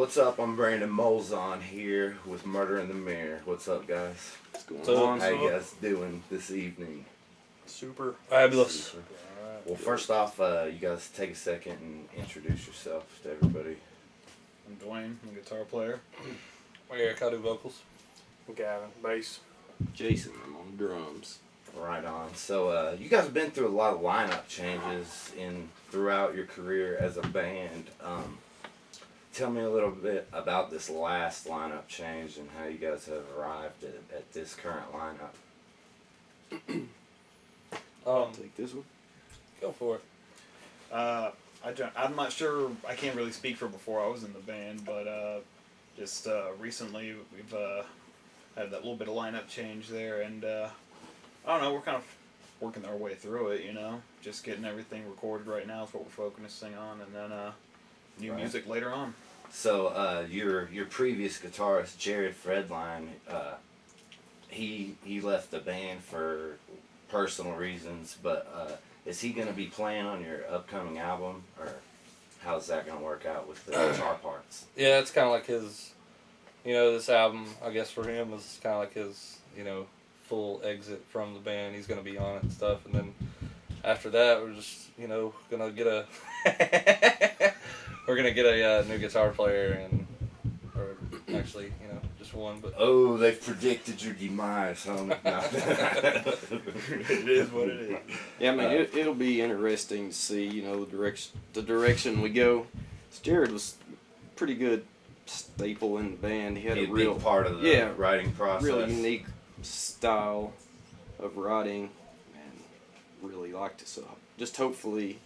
What's up? I'm Brandon Molzon here with Murder in the Mirror. What's up, guys? What's going on? How you guys doing this evening? Super. Fabulous. Super. Well, first off, you guys take a second and introduce yourself to everybody. I'm Dwayne. I'm a guitar player. Eric, I do vocals. Gavin, bass. Jason, I'm on drums. Right on. So, you guys have been through a lot of lineup changes throughout your career as a band. Tell me a little bit about this last lineup change and how you guys have arrived at this current lineup. Take this one. Go for it. I'm not sure. I can't really speak for before I was in the band, but just recently we've had that little bit of lineup change there, and I don't know. We're kind of working our way through it, just getting everything recorded right now is what we're focusing on, and then new music later on. So your previous guitarist Jared Fredline, he left the band for personal reasons, but is he going to be playing on your upcoming album, or how's that going to work out with the guitar parts? Yeah, it's kind of like his, this album, I guess for him is kind of like his, full exit from the band. He's going to be on it and stuff, and then after that we're just, going to get a we're going to get a new guitar player, or actually, just one. But oh, they've predicted your demise, huh? No. It is what it is. Yeah, I mean, it'll be interesting to see, the direction we go. Jared was a pretty good staple in the band. He had Be a a real big part of the writing process. really unique style of writing, and really liked it. So just hopefully,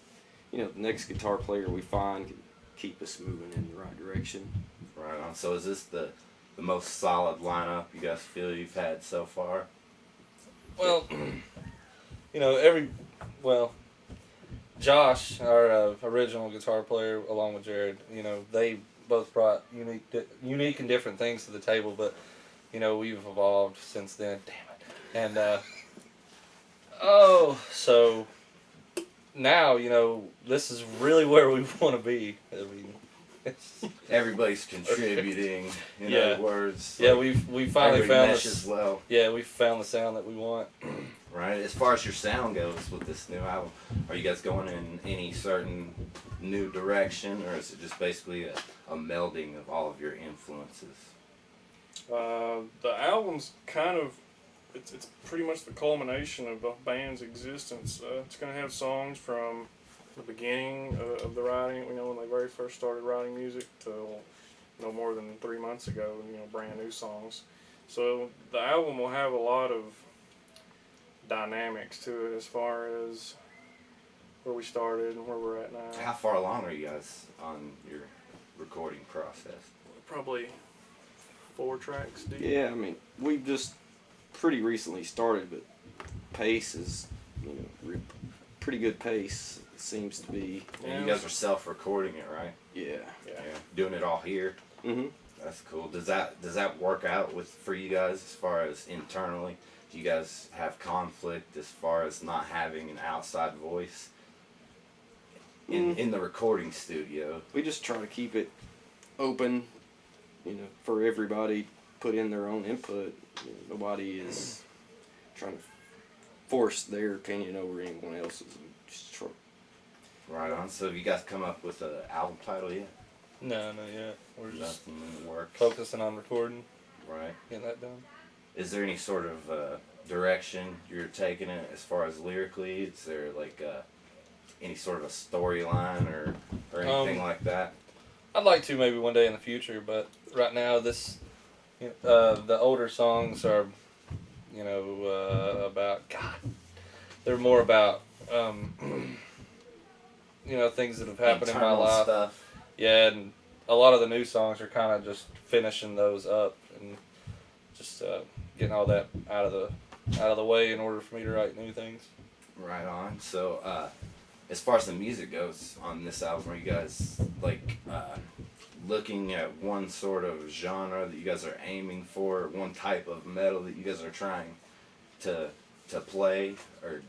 the next guitar player we find can keep us moving in the right direction. Right on. So is this the most solid lineup you guys feel you've had so far? well, Josh, our original guitar player, along with Jared, they both brought unique and different things to the table, but we've evolved since then. Damn it. And so now this is really where we want to be. I mean, Everybody's contributing. In Yeah. other words, yeah, like, we finally everybody found meshes well. Yeah, we found the sound that we want. Right. As far as your sound goes with this new album, are you guys going in any certain new direction, or is it just basically a melding of all of your influences? The album's kind of, it's pretty much the culmination of the band's existence. It's going to have songs from the beginning of the writing, when they very first started writing music, till no more than 3 months ago, brand new songs. So the album will have a lot of dynamics to it as far as where we started and where we're at now. How far along are you guys on your recording process? Probably 4 tracks deep. Yeah, I mean, we've just pretty recently started, but pace is, pretty good pace. It seems to be. And you guys are self-recording it, right? Yeah. Yeah. Doing it all here. Mm-hmm. That's cool. Does that work out for you guys as far as internally? Do you guys have conflict as far as not having an outside voice in the recording studio? We just try to keep it open, for everybody to put in their own input. Nobody is trying to force their opinion over anyone else's. Just try. Right on. So have you guys come up with an album title yet? No, not yet. We're just Nothing in the works. focusing on recording, Right. getting that done. Is there any sort of direction you're taking it as far as lyrically? Is there like any sort of a storyline or anything like that? I'd like to maybe one day in the future, but right now the older songs are, about God. They're more about things that have happened in my Internal life. stuff. Yeah, and a lot of the new songs are kind of just finishing those up and just getting all that out of the way in order for me to write new things. Right on. So, as far as the music goes on this album, are you guys looking at one sort of genre that you guys are aiming for, one type of metal that you guys are trying to play, or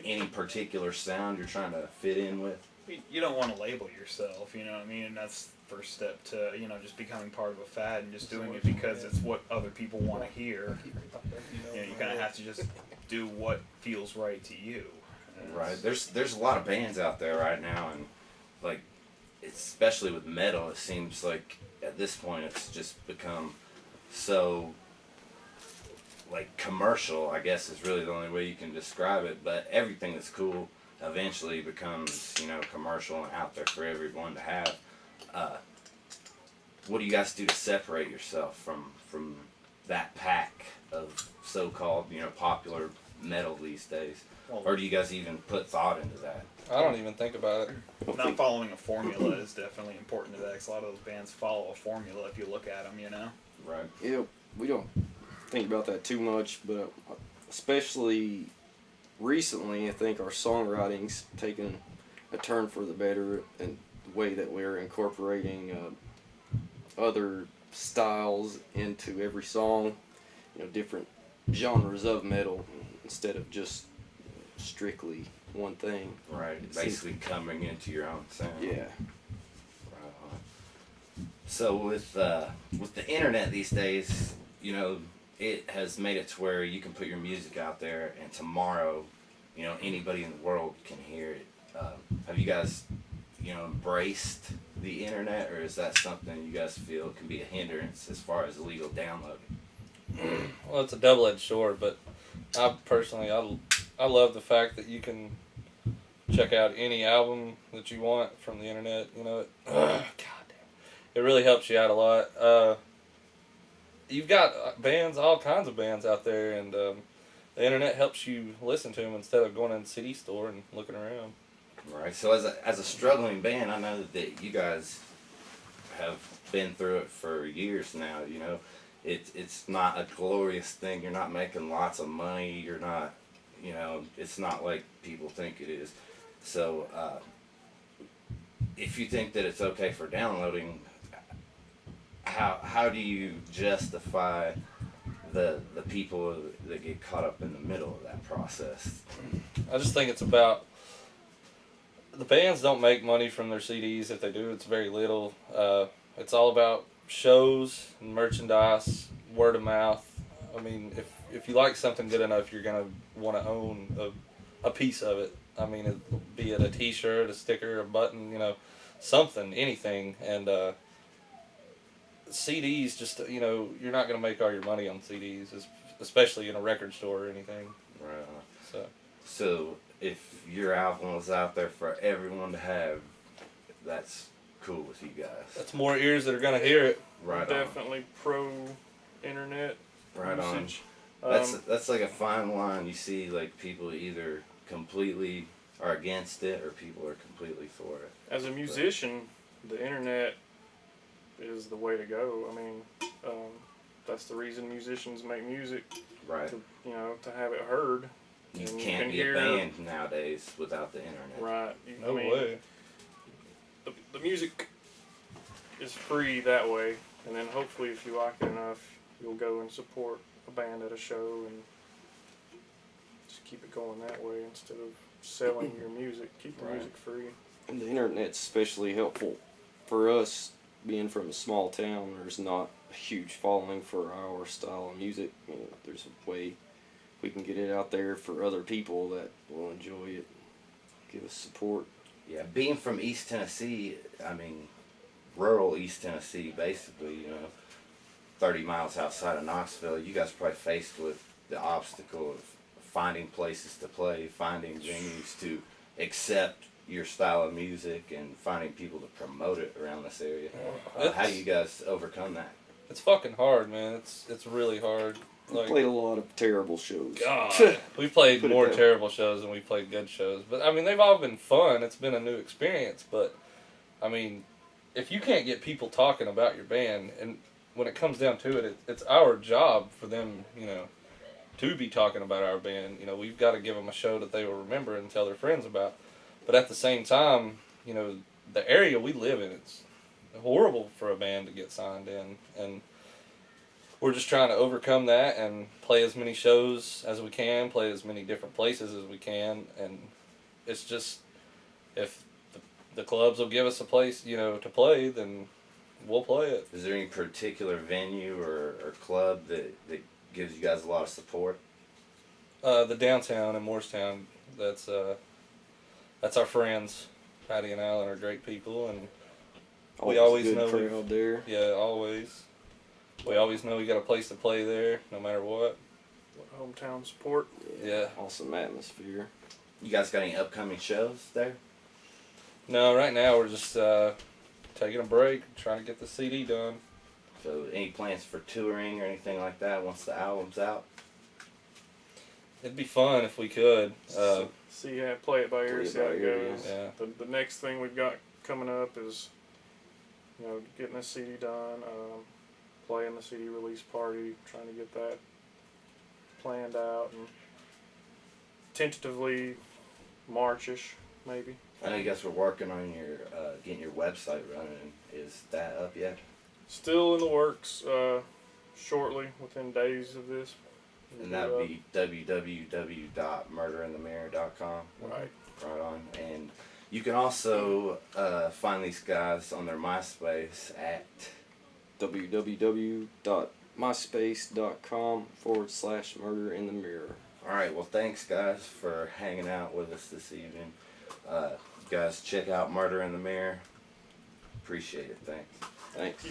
any particular sound you're trying to fit in with? You don't want to label yourself, and that's first step to just becoming part of a fad and just doing it because it's what other people want to hear. You kind of have to just do what feels right to you. And Right. There's a lot of bands out there right now, and like, especially with metal, it seems like at this point it's just become so like commercial, I guess is really the only way you can describe it. But everything that's cool eventually becomes commercial and out there for everyone to have. What do you guys do to separate yourself from that pack of so-called popular metal these days? Or do you guys even put thought into that? I don't even think about it. not following a formula is definitely important to that, 'cause a lot of those bands follow a formula if you look at them. Right. Yeah, we don't think about that too much, but especially recently, I think our songwriting's taken a turn for the better in the way that we're incorporating other styles into every song, different genres of metal instead of just strictly one thing. Right. Basically coming into your own sound. Yeah. Right on. So with the internet these days, it has made it to where you can put your music out there, and tomorrow, anybody in the world can hear it. Have you guys, embraced the internet, or is that something you guys feel can be a hindrance as far as illegal downloading? Well, it's a double-edged sword, but I personally, I love the fact that you can check out any album that you want from the internet. God damn, it really helps you out a lot. You've got bands, all kinds of bands out there, and the internet helps you listen to them instead of going in the CD store and looking around. Right. So as a struggling band, I know that you guys have been through it for years now. It's not a glorious thing. You're not making lots of money. You're not, it's not like people think it is. So if you think that it's okay for downloading, how do you justify the people that get caught up in the middle of that process? I just think it's about, the bands don't make money from their CDs. If they do, it's very little. It's all about shows and merchandise, word of mouth. I mean, if you like something good enough, you're gonna want to own a piece of it. I mean, be it a T-shirt, a sticker, a button, something, anything. And CDs, just you're not gonna make all your money on CDs, especially in a record store or anything. Right. So if your album was out there for everyone to have, that's cool with you guys. That's more ears that are gonna hear it. Right. Definitely pro internet Right usage. on. That's like a fine line. You see, like, people either completely are against it or people are completely for it. As a musician, the internet is the way to go. I mean, that's the reason musicians make music. Right. To have it heard. You And can't can be hear, a band nowadays without the internet. Right. No way. The music is free that way, and then hopefully if you like it enough, you'll go and support a band at a show and just keep it going that way instead of selling your music. Keep the music free. And the internet's especially helpful for us, being from a small town. There's not a huge following for our style of music. There's a way we can get it out there for other people that will enjoy it, give us support. Yeah, being from East Tennessee, I mean, rural East Tennessee, basically, 30 miles outside of Knoxville, you guys are probably faced with the obstacle of finding places to play, finding venues to accept your style of music, and finding people to promote it around this area. How do you guys overcome that? It's fucking hard, man. It's really hard. We played a lot of terrible shows. God, we played Put it more down. terrible shows than we played good shows. But I mean, they've all been fun. It's been a new experience. But I mean, if you can't get people talking about your band, and when it comes down to it, it's our job for them, to be talking about our band. We've got to give them a show that they will remember and tell their friends about. But at the same time, the area we live in, it's horrible for a band to get signed in, and we're just trying to overcome that and play as many shows as we can, play as many different places as we can, and it's just, if the clubs will give us a place, to play, then we'll play it. Is there any particular venue or club that gives you guys a lot of support? The downtown in Morristown, that's our friends. Patty and Alan are great people, and we always good know crowd there. yeah, always. We always know we got a place to play there, no matter what. Hometown support. Yeah. Awesome atmosphere. You guys got any upcoming shows there? No, right now we're just taking a break, trying to get the CD done. So any plans for touring or anything like that once the album's out? It'd be fun if we could. See how play it by ear, Play it see how by it ear, goes. yeah. The next thing we've got coming up is, getting the CD done, playing the CD release party, trying to get that planned out, and tentatively Marchish maybe. I know you guys were working on your getting your website running. Is that up yet? Still in the works. Shortly, within days of this. And that would be www.murderinthemirror.com. Right. Right on. And you can also find these guys on their MySpace at www.myspace.com/murderinthemirror. All right. Well, thanks guys for hanging out with us this evening. Guys, check out Murder in the Mirror. Appreciate it. Thanks. Thanks.